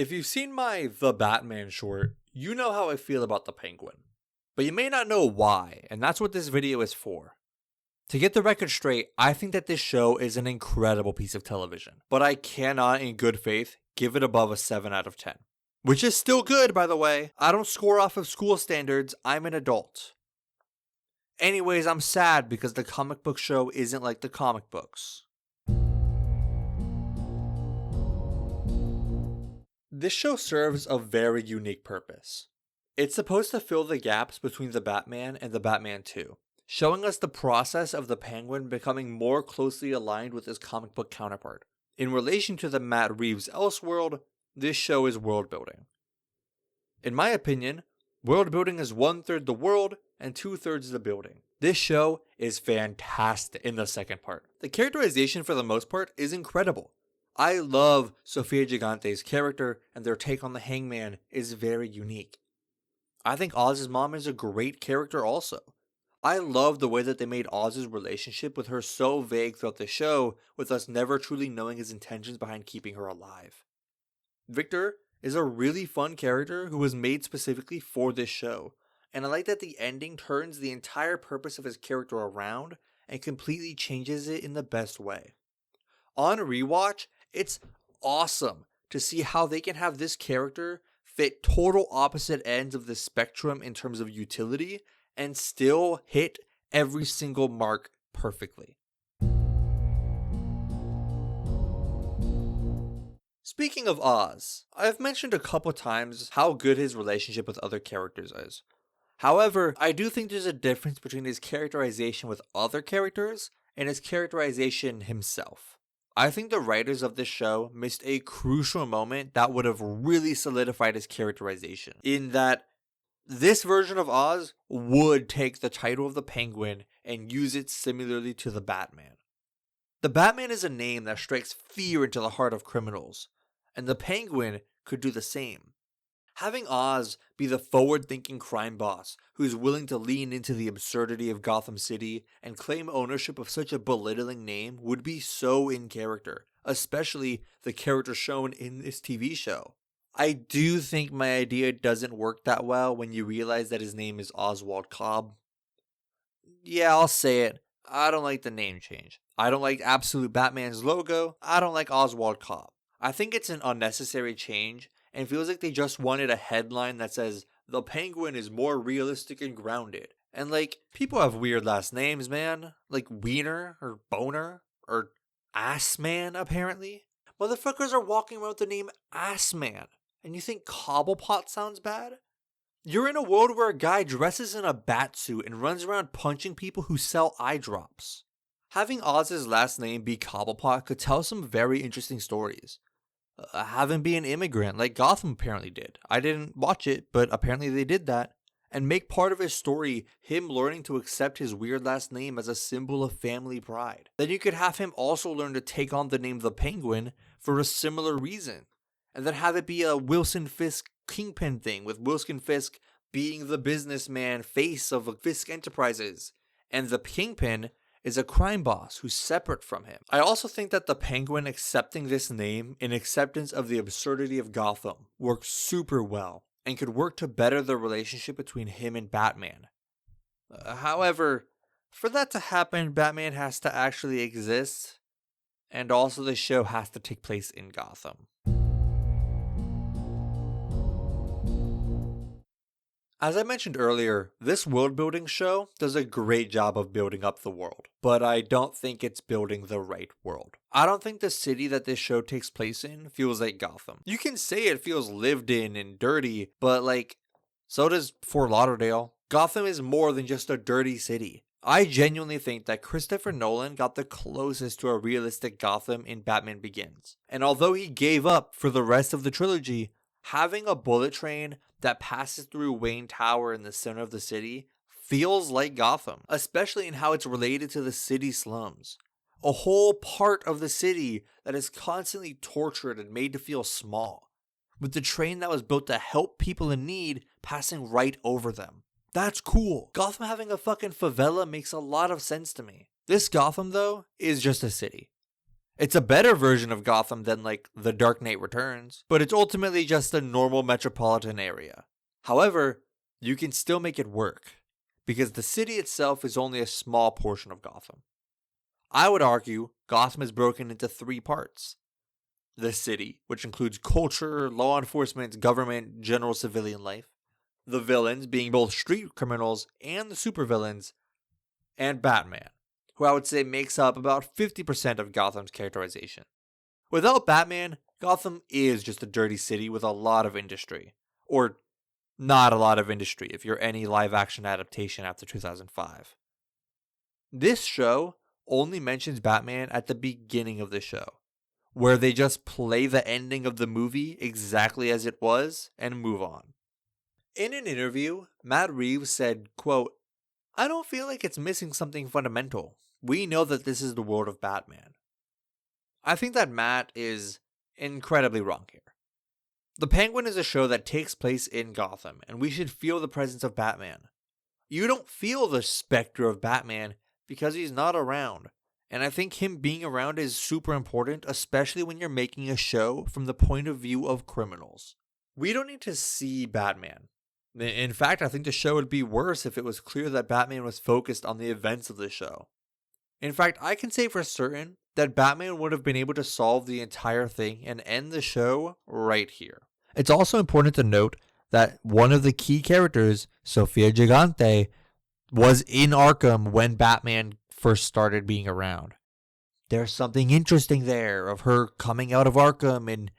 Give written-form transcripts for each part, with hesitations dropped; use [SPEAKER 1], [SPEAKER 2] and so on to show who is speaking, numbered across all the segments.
[SPEAKER 1] If you've seen my The Batman short, you know how I feel about the Penguin. But you may not know why, and that's what this video is for. To get the record straight, I think that this show is an incredible piece of television, but I cannot in good faith give it above a 7 out of 10. Which is still good, by the way. I don't score off of school standards, I'm an adult. Anyways, I'm sad because the comic book show isn't like the comic books. This show serves a very unique purpose. It's supposed to fill the gaps between the Batman and the Batman 2, showing us the process of the Penguin becoming more closely aligned with his comic book counterpart. In relation to the Matt Reeves Elseworld, this show is world building. In my opinion, world building is 1/3 the world and 2/3 the building. This show is fantastic in the second part. The characterization for the most part is incredible. I love Sofia Gigante's character, and their take on the Hangman is very unique. I think Oz's mom is a great character also. I love the way that they made Oz's relationship with her so vague throughout the show, with us never truly knowing his intentions behind keeping her alive. Victor is a really fun character who was made specifically for this show, and I like that the ending turns the entire purpose of his character around and completely changes it in the best way. On rewatch, it's awesome to see how they can have this character fit total opposite ends of the spectrum in terms of utility and still hit every single mark perfectly. Speaking of Oz, I've mentioned a couple times how good his relationship with other characters is. However, I do think there's a difference between his characterization with other characters and his characterization himself. I think the writers of this show missed a crucial moment that would have really solidified his characterization, in that this version of Oz would take the title of the Penguin and use it similarly to the Batman. The Batman is a name that strikes fear into the heart of criminals, and the Penguin could do the same. Having Oz be the forward-thinking crime boss who's willing to lean into the absurdity of Gotham City and claim ownership of such a belittling name would be so in character, especially the character shown in this TV show. I do think my idea doesn't work that well when you realize that his name is Oswald Cobb. Yeah, I'll say it. I don't like the name change. I don't like Absolute Batman's logo. I don't like Oswald Cobb. I think it's an unnecessary change, and feels like they just wanted a headline that says, "The Penguin is more realistic and grounded." And like, people have weird last names, man. Like Wiener, or Boner, or Assman, apparently. Motherfuckers are walking around with the name Assman, and you think Cobblepot sounds bad? You're in a world where a guy dresses in a bat suit and runs around punching people who sell eye drops. Having Oz's last name be Cobblepot could tell some very interesting stories. Have him be an immigrant like Gotham apparently did. I didn't watch it, but apparently they did that. And make part of his story him learning to accept his weird last name as a symbol of family pride. Then you could have him also learn to take on the name the Penguin for a similar reason. And then have it be a Wilson Fisk Kingpin thing, with Wilson Fisk being the businessman face of Fisk Enterprises. And the Kingpin is a crime boss who's separate from him. I also think that the Penguin accepting this name in acceptance of the absurdity of Gotham works super well and could work to better the relationship between him and Batman. However, for that to happen, Batman has to actually exist, and also the show has to take place in Gotham. As I mentioned earlier, this world building show does a great job of building up the world, but I don't think it's building the right world. I don't think the city that this show takes place in feels like Gotham. You can say it feels lived in and dirty, but like, so does Fort Lauderdale. Gotham is more than just a dirty city. I genuinely think that Christopher Nolan got the closest to a realistic Gotham in Batman Begins. And although he gave up for the rest of the trilogy, having a bullet train that passes through Wayne Tower in the center of the city feels like Gotham, especially in how it's related to the city slums. A whole part of the city that is constantly tortured and made to feel small, with the train that was built to help people in need passing right over them. That's cool. Gotham having a fucking favela makes a lot of sense to me. This Gotham, though, is just a city. It's a better version of Gotham than like The Dark Knight Returns, but it's ultimately just a normal metropolitan area. However, you can still make it work, because the city itself is only a small portion of Gotham. I would argue Gotham is broken into 3 parts. The city, which includes culture, law enforcement, government, general civilian life. The villains, being both street criminals and the supervillains. And Batman, who I would say makes up about 50% of Gotham's characterization. Without Batman, Gotham is just a dirty city with a lot of industry. Or not a lot of industry if you're any live-action adaptation after 2005. This show only mentions Batman at the beginning of the show, where they just play the ending of the movie exactly as it was and move on. In an interview, Matt Reeves said, quote, "I don't feel like it's missing something fundamental. We know that this is the world of Batman." I think that Matt is incredibly wrong here. The Penguin is a show that takes place in Gotham, and we should feel the presence of Batman. You don't feel the specter of Batman because he's not around, and I think him being around is super important, especially when you're making a show from the point of view of criminals. We don't need to see Batman. In fact, I think the show would be worse if it was clear that Batman was focused on the events of the show. In fact, I can say for certain that Batman would have been able to solve the entire thing and end the show right here. It's also important to note that one of the key characters, Sofia Gigante, was in Arkham when Batman first started being around. There's something interesting there of her coming out of Arkham and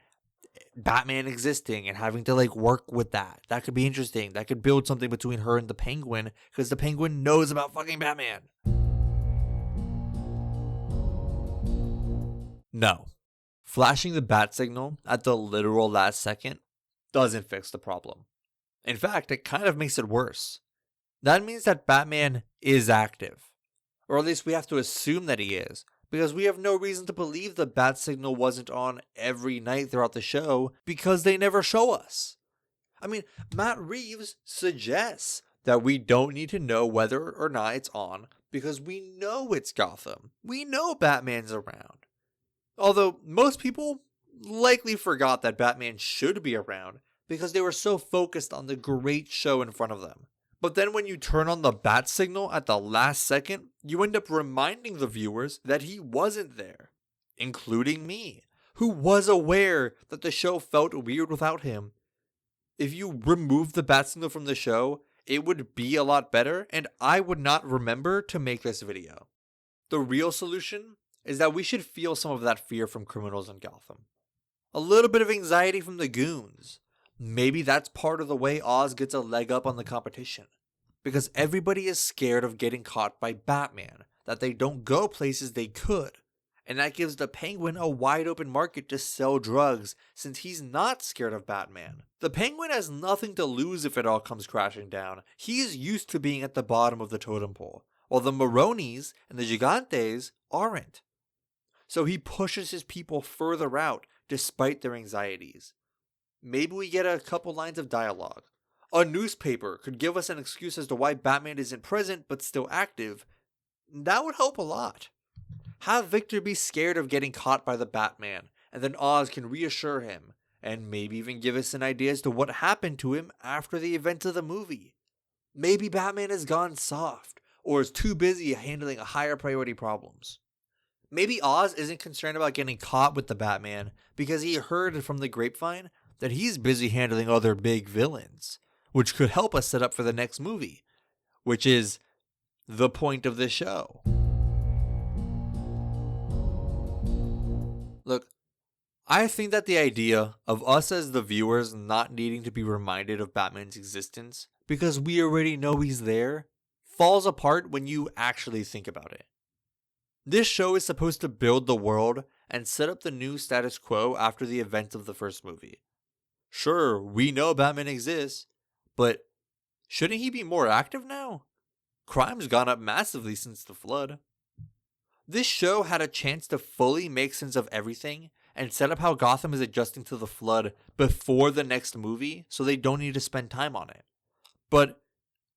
[SPEAKER 1] Batman existing and having to like work with that. That could be interesting. That could build something between her and the Penguin, because the Penguin knows about fucking Batman. No. Flashing the bat signal at the literal last second doesn't fix the problem. In fact, it kind of makes it worse. That means that Batman is active. Or at least we have to assume that he is, because we have no reason to believe the bat signal wasn't on every night throughout the show, because they never show us. I mean, Matt Reeves suggests that we don't need to know whether or not it's on, because we know it's Gotham. We know Batman's around. Although most people likely forgot that Batman should be around because they were so focused on the great show in front of them. But then when you turn on the bat signal at the last second, you end up reminding the viewers that he wasn't there, including me, who was aware that the show felt weird without him. If you remove the bat signal from the show, it would be a lot better, and I would not remember to make this video. The real solution is that we should feel some of that fear from criminals in Gotham. A little bit of anxiety from the goons. Maybe that's part of the way Oz gets a leg up on the competition. Because everybody is scared of getting caught by Batman, that they don't go places they could. And that gives the Penguin a wide open market to sell drugs, since he's not scared of Batman. The Penguin has nothing to lose if it all comes crashing down. He's used to being at the bottom of the totem pole, while the Maronis and the Gigantes aren't. So he pushes his people further out despite their anxieties. Maybe we get a couple lines of dialogue. A newspaper could give us an excuse as to why Batman isn't present but still active. That would help a lot. Have Victor be scared of getting caught by the Batman, and then Oz can reassure him, and maybe even give us an idea as to what happened to him after the events of the movie. Maybe Batman has gone soft, or is too busy handling higher priority problems. Maybe Oz isn't concerned about getting caught with the Batman because he heard from the grapevine that he's busy handling other big villains, which could help us set up for the next movie, which is the point of the show. Look, I think that the idea of us as the viewers not needing to be reminded of Batman's existence because we already know he's there falls apart when you actually think about it. This show is supposed to build the world and set up the new status quo after the events of the first movie. Sure, we know Batman exists, but shouldn't he be more active now? Crime's gone up massively since the flood. This show had a chance to fully make sense of everything and set up how Gotham is adjusting to the flood before the next movie, so they don't need to spend time on it. But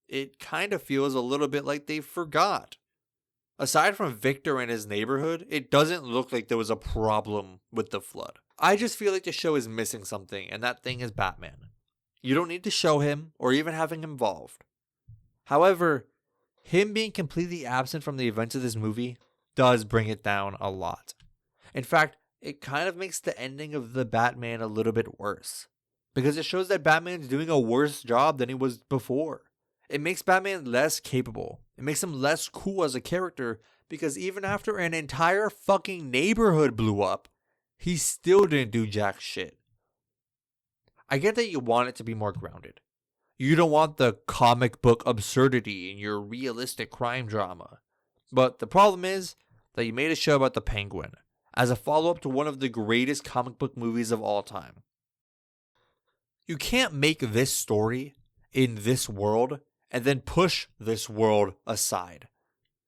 [SPEAKER 1] it kind of feels a little bit like they forgot. Aside from Victor and his neighborhood, it doesn't look like there was a problem with the flood. I just feel like the show is missing something, and that thing is Batman. You don't need to show him or even have him involved. However, him being completely absent from the events of this movie does bring it down a lot. In fact, it kind of makes the ending of the Batman a little bit worse, because it shows that Batman's doing a worse job than he was before. It makes Batman less capable. It makes him less cool as a character, because even after an entire fucking neighborhood blew up, he still didn't do jack shit. I get that you want it to be more grounded. You don't want the comic book absurdity in your realistic crime drama. But the problem is that you made a show about the Penguin as a follow-up to one of the greatest comic book movies of all time. You can't make this story in this world and then push this world aside.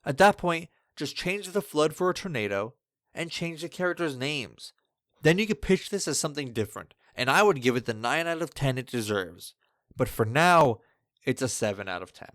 [SPEAKER 1] At that point, just change the flood for a tornado and change the characters' names. Then you could pitch this as something different, and I would give it the 9 out of 10 it deserves. But for now, it's a 7 out of 10.